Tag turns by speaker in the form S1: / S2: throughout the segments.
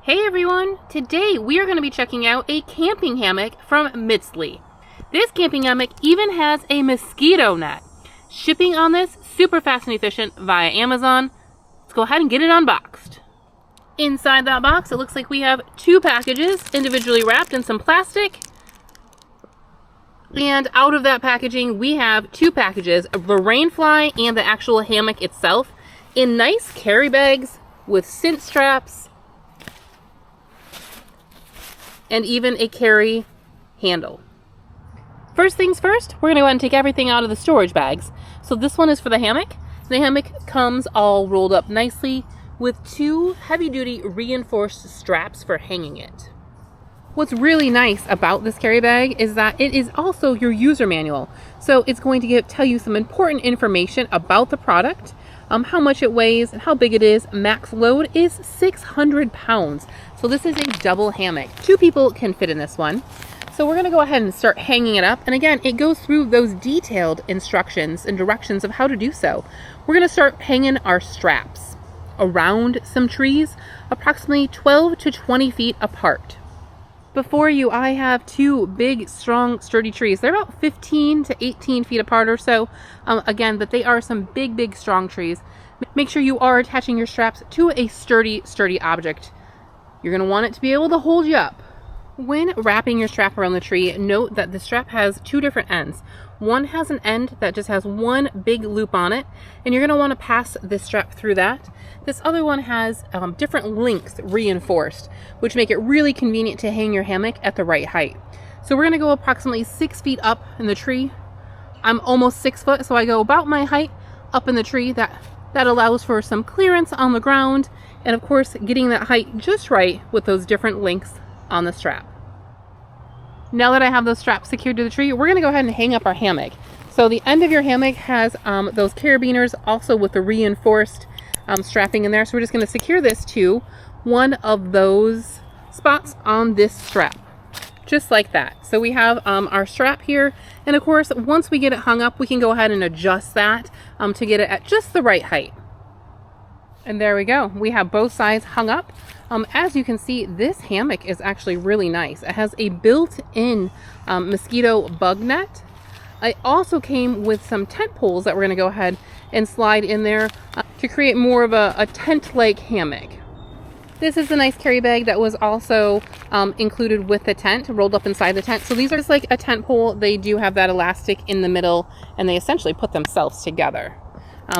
S1: Hey everyone! Today we are going to be checking out a camping hammock from Miztli. This camping hammock even has a mosquito net. Shipping on this, super fast and efficient via Amazon. Let's go ahead and get it unboxed. Inside that box, it looks like we have two packages individually wrapped in some plastic. And out of that packaging, we have two packages of the rainfly and the actual hammock itself in nice carry bags with cinch straps and even a carry handle. First things first, we're going to go ahead and take everything out of the storage bags. So this one is for the hammock. The hammock comes all rolled up nicely with two heavy-duty reinforced straps for hanging it. What's really nice about this carry bag is that it is also your user manual. So it's going to tell you some important information about the product, how much it weighs and how big it is. Max load is 600 pounds. So this is a double hammock. Two people can fit in this one. So we're gonna go ahead and start hanging it up. And again, it goes through those detailed instructions and directions of how to do so. We're gonna start hanging our straps around some trees, approximately 12 to 20 feet apart. Before you, I have two big, strong, sturdy trees. They're about 15 to 18 feet apart or so. Again, but they are some big, strong trees. Make sure you are attaching your straps to a sturdy object. You're going to want it to be able to hold you up. When wrapping your strap around the tree, note that the strap has two different ends. One has an end that just has one big loop on it, and you're going to want to pass this strap through that. This other one has different links reinforced, which make it really convenient to hang your hammock at the right height. So we're going to go approximately 6 feet up in the tree. I'm almost 6 foot, so I go about my height up in the tree. That allows for some clearance on the ground, and of course getting that height just right with those different links on the strap. Now that I have those straps secured to the tree, we're going to go ahead and hang up our hammock. So the end of your hammock has those carabiners, also with the reinforced strapping in there. So we're just going to secure this to one of those spots on this strap, just like that. So we have our strap here, and of course once we get it hung up, we can go ahead and adjust that to get it at just the right height. And there we go. We have both sides hung up. As you can see, this hammock is actually really nice. It has a built-in mosquito bug net. It also came with some tent poles that we're going to go ahead and slide in there to create more of a tent-like hammock. This is a nice carry bag that was also included with the tent, rolled up inside the tent. So these are just like a tent pole. They do have that elastic in the middle, and they essentially put themselves together.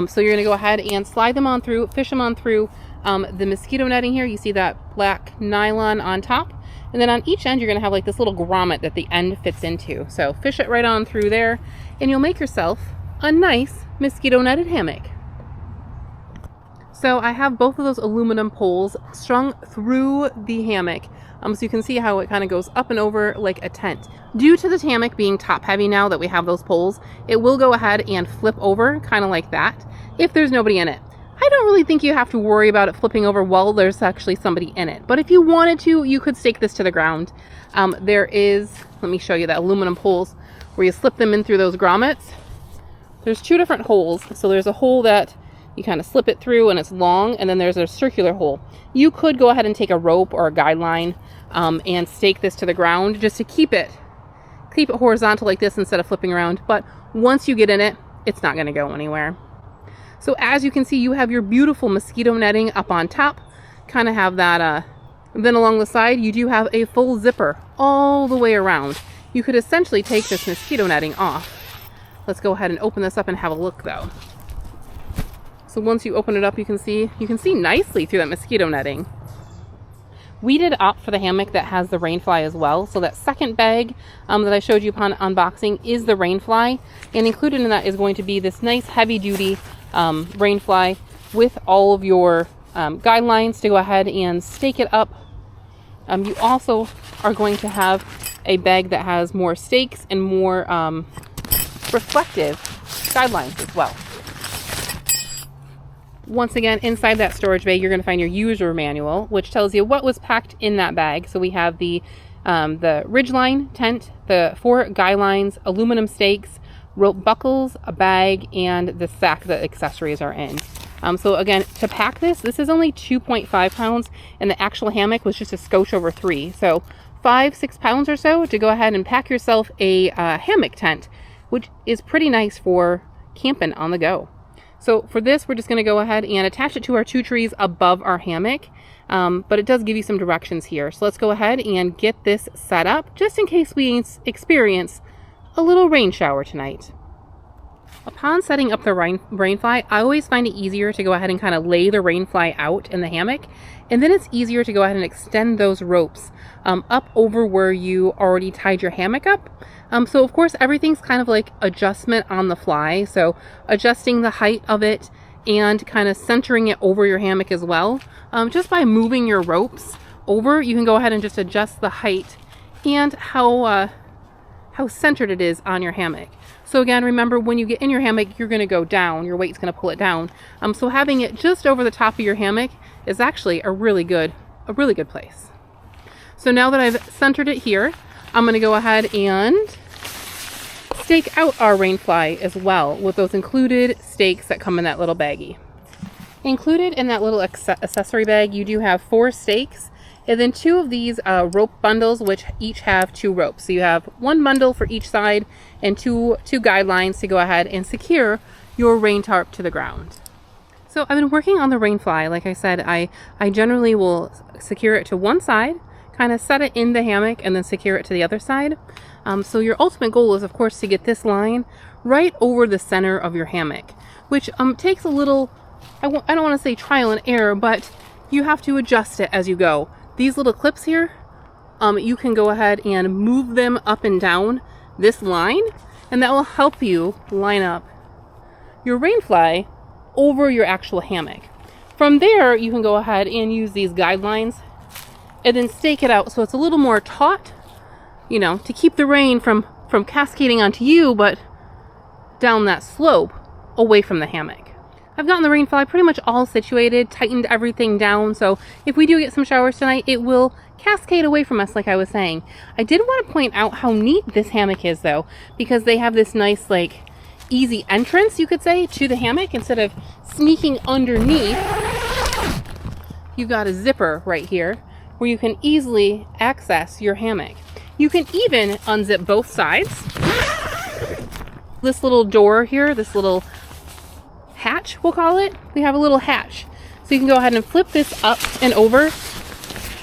S1: So you're going to go ahead and slide them on through, fish them on through the mosquito netting here. You see that black nylon on top, and then on each end you're going to have like this little grommet that the end fits into. So fish it right on through there, and you'll make yourself a nice mosquito netted hammock. So I have both of those aluminum poles strung through the hammock, so you can see how it kind of goes up and over like a tent. Due to the hammock being top heavy now that we have those poles, it will go ahead and flip over kind of like that if there's nobody in it. I don't really think you have to worry about it flipping over while there's actually somebody in it. But if you wanted to, you could stake this to the ground. There is, let me show you the aluminum poles where you slip them in through those grommets. There's two different holes. So there's a hole that you kind of slip it through and it's long, and then there's a circular hole. You could go ahead and take a rope or a guideline and stake this to the ground just to keep it horizontal like this instead of flipping around. But once you get in it, it's not going to go anywhere. So as you can see, you have your beautiful mosquito netting up on top, kind of have that, then along the side, you do have a full zipper all the way around. You could essentially take this mosquito netting off. Let's go ahead and open this up and have a look though. So once you open it up, you can see nicely through that mosquito netting. We did opt for the hammock that has the rainfly as well. So that second bag that I showed you upon unboxing is the rainfly, and included in that is going to be this nice heavy duty rainfly with all of your guidelines to go ahead and stake it up. You also are going to have a bag that has more stakes and more reflective guidelines as well. Once again, inside that storage bag, you're going to find your user manual, which tells you what was packed in that bag. So we have the ridgeline tent, the 4 guy lines, aluminum stakes, rope buckles, a bag, and the sack that accessories are in. So again, to pack this, this is only 2.5 pounds, and the actual hammock was just a skosh over 3. So 5-6 pounds or so to go ahead and pack yourself a hammock tent, which is pretty nice for camping on the go. So for this, we're just going to go ahead and attach it to our 2 trees above our hammock. But it does give you some directions here. So let's go ahead and get this set up just in case we experience a little rain shower tonight. Upon setting up the rainfly, I always find it easier to go ahead and kind of lay the rainfly out in the hammock. And then it's easier to go ahead and extend those ropes up over where you already tied your hammock up. So of course, everything's kind of like adjustment on the fly. So adjusting the height of it and kind of centering it over your hammock as well. Just by moving your ropes over, you can go ahead and just adjust the height and how centered it is on your hammock. So again, remember, when you get in your hammock, you're going to go down. Your weight's going to pull it down. So having it just over the top of your hammock is actually a really good place. So now that I've centered it here, I'm going to go ahead and stake out our rainfly as well with those included stakes that come in that little baggie. Included in that little accessory bag, you do have 4 stakes and then 2 of these rope bundles, which each have 2 ropes. So you have 1 bundle for each side and two guidelines to go ahead and secure your rain tarp to the ground. So I've been working on the rainfly. Like I said, I generally will secure it to one side, kind of set it in the hammock, and then secure it to the other side. So your ultimate goal is, of course, to get this line right over the center of your hammock, which takes a little, I don't want to say trial and error, but you have to adjust it as you go. These little clips here, you can go ahead and move them up and down this line, and that will help you line up your rainfly over your actual hammock. From there, you can go ahead and use these guidelines and then stake it out so it's a little more taut, you know, to keep the rain from cascading onto you, but down that slope away from the hammock. I've gotten the rainfly pretty much all situated, tightened everything down, so if we do get some showers tonight, it will cascade away from us, like I was saying. I did want to point out how neat this hammock is, though, because they have this nice, like, easy entrance, you could say, to the hammock. Instead of sneaking underneath, you've got a zipper right here where you can easily access your hammock. You can even unzip both sides. This little door here, this little hatch, we'll call it, we have a little hatch. So you can go ahead and flip this up and over.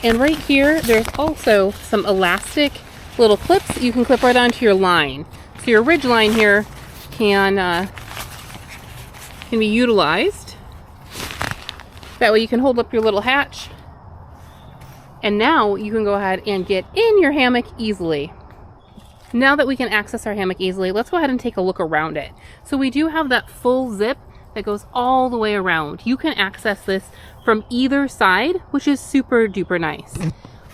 S1: And right here, there's also some elastic little clips that you can clip right onto your line. So your ridge line here can be utilized. That way you can hold up your little hatch. And now you can go ahead and get in your hammock easily. Now that we can access our hammock easily, let's go ahead and take a look around it. So we do have that full zip that goes all the way around. You can access this from either side, which is super duper nice.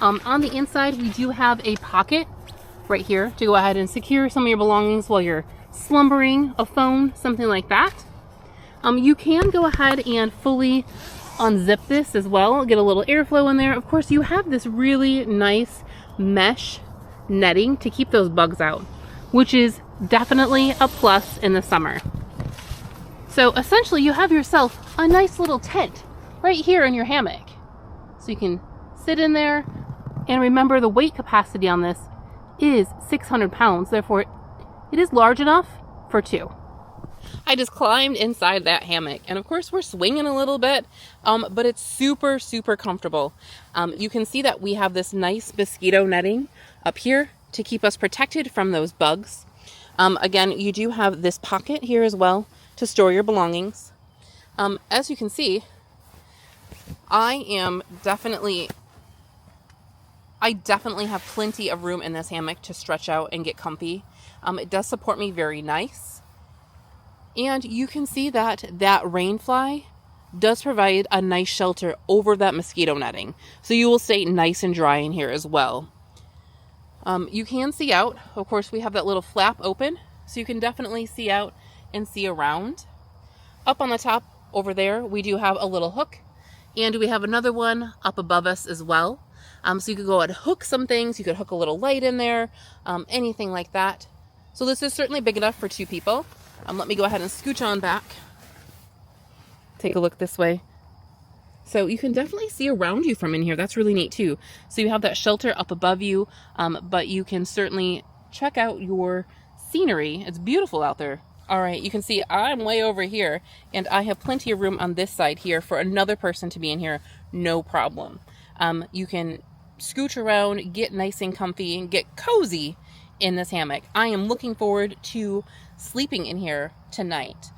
S1: On the inside, we do have a pocket right here to go ahead and secure some of your belongings while you're slumbering, a phone, something like that. You can go ahead and fully unzip this as well, get a little airflow in there. Of course, you have this really nice mesh netting to keep those bugs out, which is definitely a plus in the summer. So essentially, you have yourself a nice little tent right here in your hammock. So you can sit in there, and remember the weight capacity on this is 600 pounds. Therefore, it is large enough for 2. I just climbed inside that hammock, and of course we're swinging a little bit, but it's super, super comfortable. You can see that we have this nice mosquito netting up here to keep us protected from those bugs. Again, you do have this pocket here as well to store your belongings. As you can see, I definitely have plenty of room in this hammock to stretch out and get comfy. It does support me very nice. And you can see that that rainfly does provide a nice shelter over that mosquito netting. So you will stay nice and dry in here as well. You can see out. Of course, we have that little flap open, so you can definitely see out and see around. Up on the top over there, we do have a little hook, and we have another one up above us as well. So you could go and hook some things. You could hook a little light in there, anything like that. So this is certainly big enough for 2 people. Let me go ahead and scooch on back. Take a look this way. So you can definitely see around you from in here. That's really neat too. So you have that shelter up above you, but you can certainly check out your scenery. It's beautiful out there. All right, you can see I'm way over here, and I have plenty of room on this side here for another person to be in here, no problem. You can scooch around, get nice and comfy, and get cozy in this hammock. I am looking forward to sleeping in here tonight.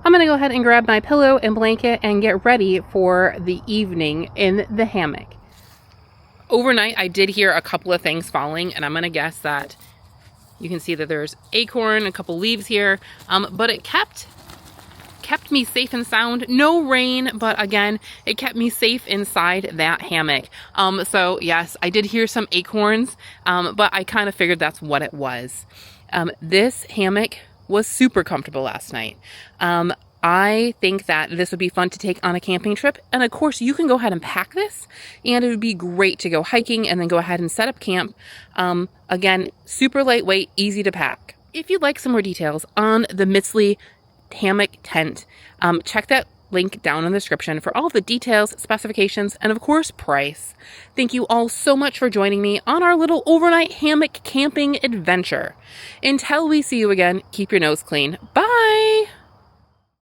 S1: I'm gonna go ahead and grab my pillow and blanket and get ready for the evening in the hammock. Overnight, I did hear a couple of things falling, and I'm gonna guess that you can see that there's acorn, a couple leaves here, but it kept me safe and sound. No rain, but again, it kept me safe inside that hammock. So yes, I did hear some acorns, but I kind of figured that's what it was. This hammock was super comfortable last night. I think that this would be fun to take on a camping trip. And of course, you can go ahead and pack this, and it would be great to go hiking and then go ahead and set up camp. Again, super lightweight, easy to pack. If you'd like some more details on the Miztli hammock tent, check that link down in the description for all the details, specifications, and of course, price. Thank you all so much for joining me on our little overnight hammock camping adventure. Until we see you again, keep your nose clean. Bye!